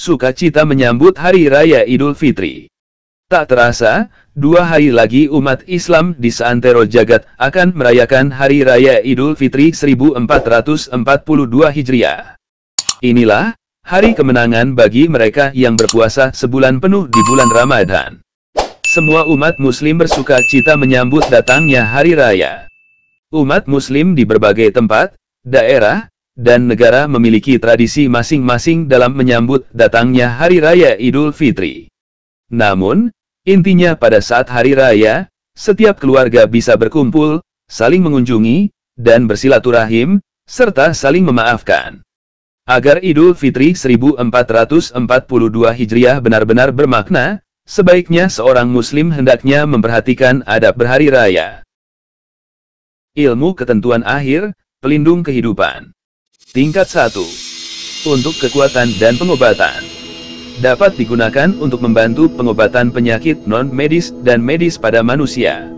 sukacita menyambut Hari Raya Idul Fitri. Tak terasa, 2 hari lagi umat Islam di seantero jagat akan merayakan Hari Raya Idul Fitri 1442 Hijriah. Inilah hari kemenangan bagi mereka yang berpuasa sebulan penuh di bulan Ramadan. Semua umat Muslim bersuka cita menyambut datangnya Hari Raya. Umat Muslim di berbagai tempat, daerah, dan negara memiliki tradisi masing-masing dalam menyambut datangnya Hari Raya Idul Fitri. Namun, intinya pada saat Hari Raya, setiap keluarga bisa berkumpul, saling mengunjungi, dan bersilaturahim, serta saling memaafkan. Agar Idul Fitri 1442 Hijriah benar-benar bermakna, sebaiknya seorang Muslim hendaknya memperhatikan adab berhari raya. Ilmu ketentuan akhir, pelindung kehidupan. Tingkat 1. Untuk kekuatan dan pengobatan. Dapat digunakan untuk membantu pengobatan penyakit non-medis dan medis pada manusia.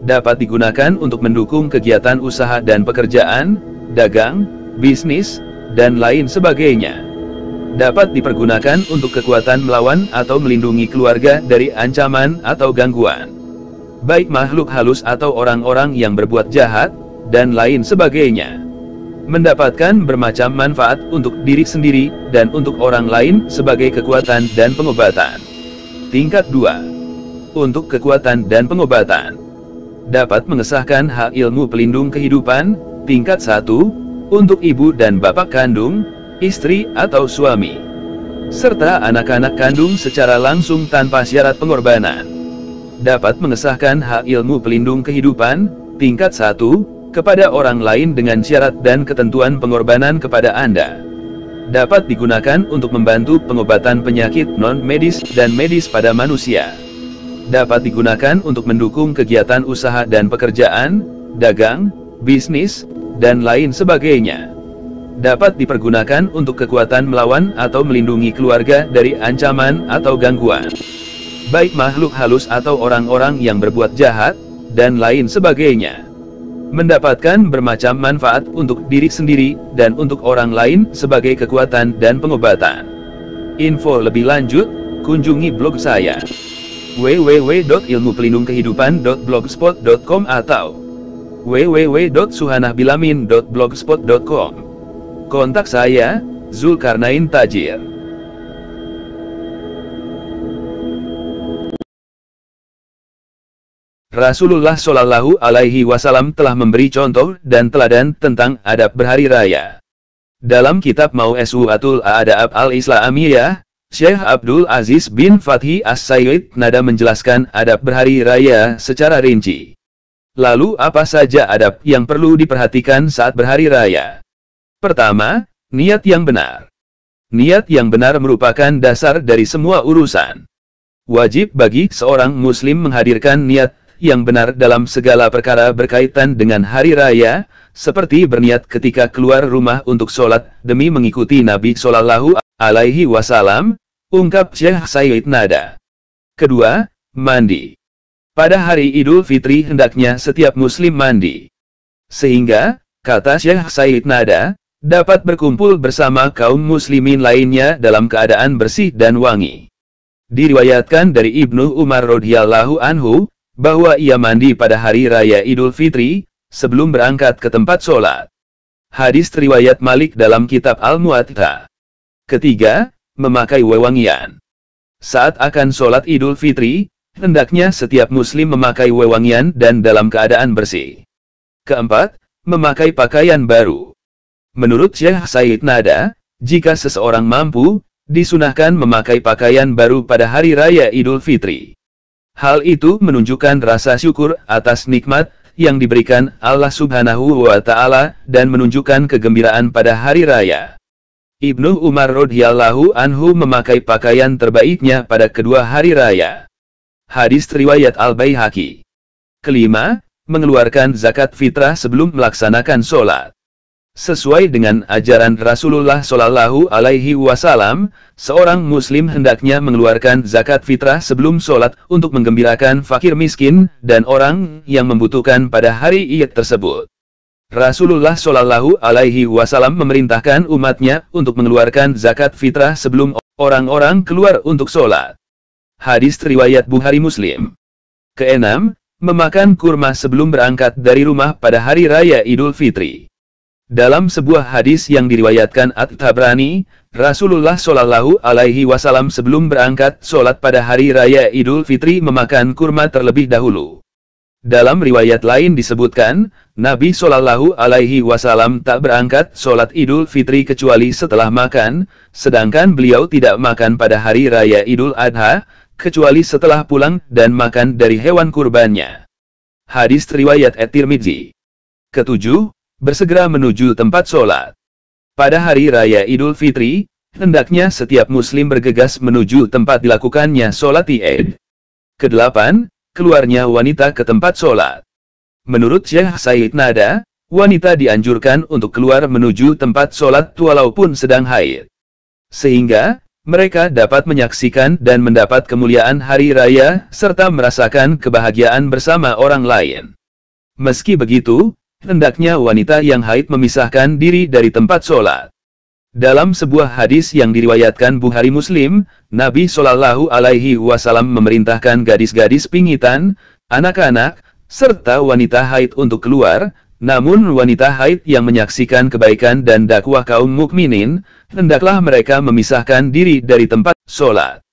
Dapat digunakan untuk mendukung kegiatan usaha dan pekerjaan, dagang, bisnis, dan lain sebagainya. Dapat dipergunakan untuk kekuatan melawan atau melindungi keluarga dari ancaman atau gangguan, baik makhluk halus atau orang-orang yang berbuat jahat, dan lain sebagainya. Mendapatkan bermacam manfaat untuk diri sendiri, dan untuk orang lain sebagai kekuatan dan pengobatan. Tingkat 2. Untuk kekuatan dan pengobatan. Dapat mengesahkan hak ilmu pelindung kehidupan. Tingkat 1. Untuk ibu dan bapak kandung, istri atau suami, serta anak-anak kandung secara langsung tanpa syarat pengorbanan. Dapat mengesahkan hak ilmu pelindung kehidupan. Tingkat 1. Kepada orang lain dengan syarat dan ketentuan pengorbanan kepada Anda. Dapat digunakan untuk membantu pengobatan penyakit non-medis dan medis pada manusia. Dapat digunakan untuk mendukung kegiatan usaha dan pekerjaan, dagang, bisnis, dan lain sebagainya. Dapat dipergunakan untuk kekuatan melawan atau melindungi keluarga dari ancaman atau gangguan, baik makhluk halus atau orang-orang yang berbuat jahat, dan lain sebagainya. Mendapatkan bermacam manfaat untuk diri sendiri, dan untuk orang lain sebagai kekuatan dan pengobatan. Info lebih lanjut, kunjungi blog saya www.ilmupelindungkehidupan.blogspot.com atau www.suhanahbilamin.blogspot.com. Kontak saya, Zulkarnain Tajir. Rasulullah Shallallahu Alaihi Wasallam telah memberi contoh dan teladan tentang adab berhari raya. Dalam kitab Mau'izzatul Adab al-Islamiyah, Syekh Abdul Aziz bin Fathi As-Sayyid Nada menjelaskan adab berhari raya secara rinci. Lalu apa saja adab yang perlu diperhatikan saat berhari raya? Pertama, niat yang benar. Niat yang benar merupakan dasar dari semua urusan. Wajib bagi seorang muslim menghadirkan niat yang benar dalam segala perkara berkaitan dengan hari raya, seperti berniat ketika keluar rumah untuk sholat demi mengikuti Nabi Shallallahu Alaihi Wasallam, ungkap Syekh Sayyid Nada. Kedua, mandi. Pada hari Idul Fitri hendaknya setiap muslim mandi. Sehingga, kata Syekh Sayyid Nada, dapat berkumpul bersama kaum muslimin lainnya dalam keadaan bersih dan wangi. Diriwayatkan dari Ibnu Umar radhiyallahu anhu, bahwa ia mandi pada hari raya Idul Fitri, sebelum berangkat ke tempat sholat. Hadis riwayat Malik dalam kitab Al-Muwatta. Ketiga, memakai wewangian. Saat akan sholat Idul Fitri, hendaknya setiap muslim memakai wewangian dan dalam keadaan bersih. Keempat, memakai pakaian baru. Menurut Syekh Sayyid Nada, jika seseorang mampu, disunahkan memakai pakaian baru pada hari raya Idul Fitri. Hal itu menunjukkan rasa syukur atas nikmat yang diberikan Allah Subhanahu wa Ta'ala dan menunjukkan kegembiraan pada hari raya. Ibnu Umar radhiyallahu anhu memakai pakaian terbaiknya pada kedua hari raya. Hadis riwayat Al-Baihaqi. Kelima, mengeluarkan zakat fitrah sebelum melaksanakan sholat. Sesuai dengan ajaran Rasulullah Shallallahu Alaihi Wasallam, seorang muslim hendaknya mengeluarkan zakat fitrah sebelum sholat untuk menggembirakan fakir miskin dan orang yang membutuhkan pada hari Id tersebut. Rasulullah Shallallahu Alaihi Wasallam memerintahkan umatnya untuk mengeluarkan zakat fitrah sebelum Orang-orang keluar untuk sholat. Hadis riwayat Bukhari Muslim. Keenam, memakan kurma sebelum berangkat dari rumah pada hari raya Idul Fitri. Dalam sebuah hadis yang diriwayatkan At-Tabrani, Rasulullah Shallallahu Alaihi Wasallam sebelum berangkat sholat pada hari raya Idul Fitri memakan kurma terlebih dahulu. Dalam riwayat lain disebutkan, Nabi Shallallahu Alaihi Wasallam tak berangkat sholat Idul Fitri kecuali setelah makan, sedangkan beliau tidak makan pada hari raya Idul Adha, kecuali setelah pulang dan makan dari hewan kurbannya. Hadis riwayat At-Tirmidzi. Ketujuh, bersegera menuju tempat sholat. Pada hari raya Idul Fitri, hendaknya setiap muslim bergegas menuju tempat dilakukannya sholat Id. Kedelapan, keluarnya wanita ke tempat sholat. Menurut Syekh Said Nada, wanita dianjurkan untuk keluar menuju tempat sholat walaupun sedang haid. Sehingga, mereka dapat menyaksikan dan mendapat kemuliaan hari raya, serta merasakan kebahagiaan bersama orang lain. Meski begitu, hendaknya wanita yang haid memisahkan diri dari tempat sholat. Dalam sebuah hadis yang diriwayatkan Bukhari Muslim, Nabi Shallallahu Alaihi Wasallam memerintahkan gadis-gadis pingitan, anak-anak, serta wanita haid untuk keluar. Namun wanita haid yang menyaksikan kebaikan dan dakwah kaum mukminin, hendaklah mereka memisahkan diri dari tempat sholat.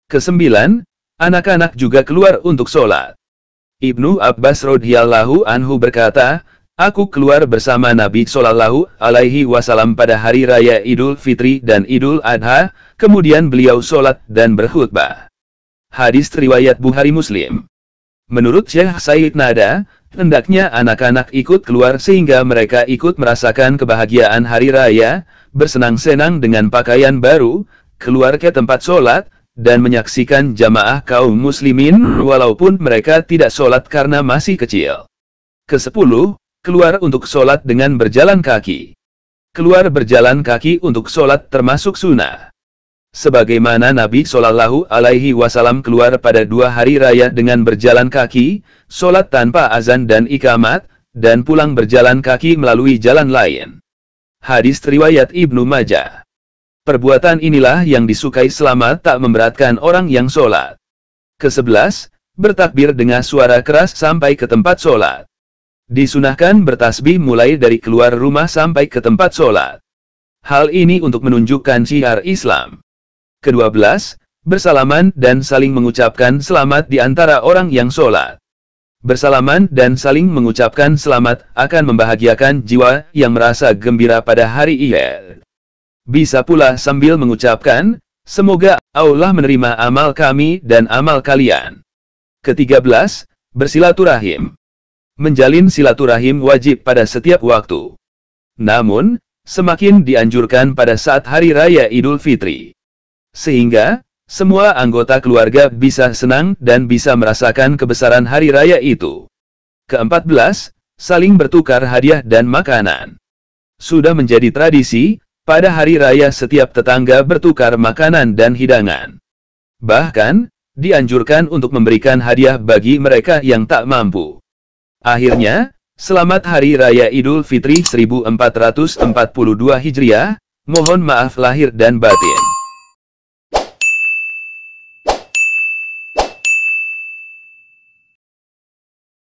Kesembilan, anak-anak juga keluar untuk sholat. Ibnu Abbas radhiyallahu anhu berkata, aku keluar bersama Nabi Shallallahu Alaihi Wasallam pada hari raya Idul Fitri dan Idul Adha, kemudian beliau sholat dan berkhutbah. Hadis riwayat Bukhari Muslim. Menurut Syekh Said Nada, hendaknya anak-anak ikut keluar sehingga mereka ikut merasakan kebahagiaan hari raya, bersenang-senang dengan pakaian baru, keluar ke tempat sholat, dan menyaksikan jamaah kaum muslimin walaupun mereka tidak sholat karena masih kecil. Kesepuluh, keluar untuk sholat dengan berjalan kaki. Keluar berjalan kaki untuk sholat termasuk sunnah. Sebagaimana Nabi Shallallahu Alaihi Wasallam keluar pada 2 hari raya dengan berjalan kaki, sholat tanpa azan dan iqamat, dan pulang berjalan kaki melalui jalan lain. Hadis riwayat Ibnu Majah. Perbuatan inilah yang disukai selama tak memberatkan orang yang sholat. Ke-11, bertakbir dengan suara keras sampai ke tempat sholat. Disunahkan bertasbih mulai dari keluar rumah sampai ke tempat sholat. Hal ini untuk menunjukkan syiar Islam. Ke-12, bersalaman dan saling mengucapkan selamat di antara orang yang sholat. Bersalaman dan saling mengucapkan selamat akan membahagiakan jiwa yang merasa gembira pada hari Id. Bisa pula sambil mengucapkan, semoga Allah menerima amal kami dan amal kalian. Ke-13, bersilaturahim. Menjalin silaturahim wajib pada setiap waktu. Namun, semakin dianjurkan pada saat hari raya Idul Fitri. Sehingga, semua anggota keluarga bisa senang dan bisa merasakan kebesaran hari raya itu. Ke-14, saling bertukar hadiah dan makanan. Sudah menjadi tradisi, pada hari raya setiap tetangga bertukar makanan dan hidangan. Bahkan, dianjurkan untuk memberikan hadiah bagi mereka yang tak mampu. Akhirnya, selamat Hari Raya Idul Fitri 1442 Hijriah, mohon maaf lahir dan batin.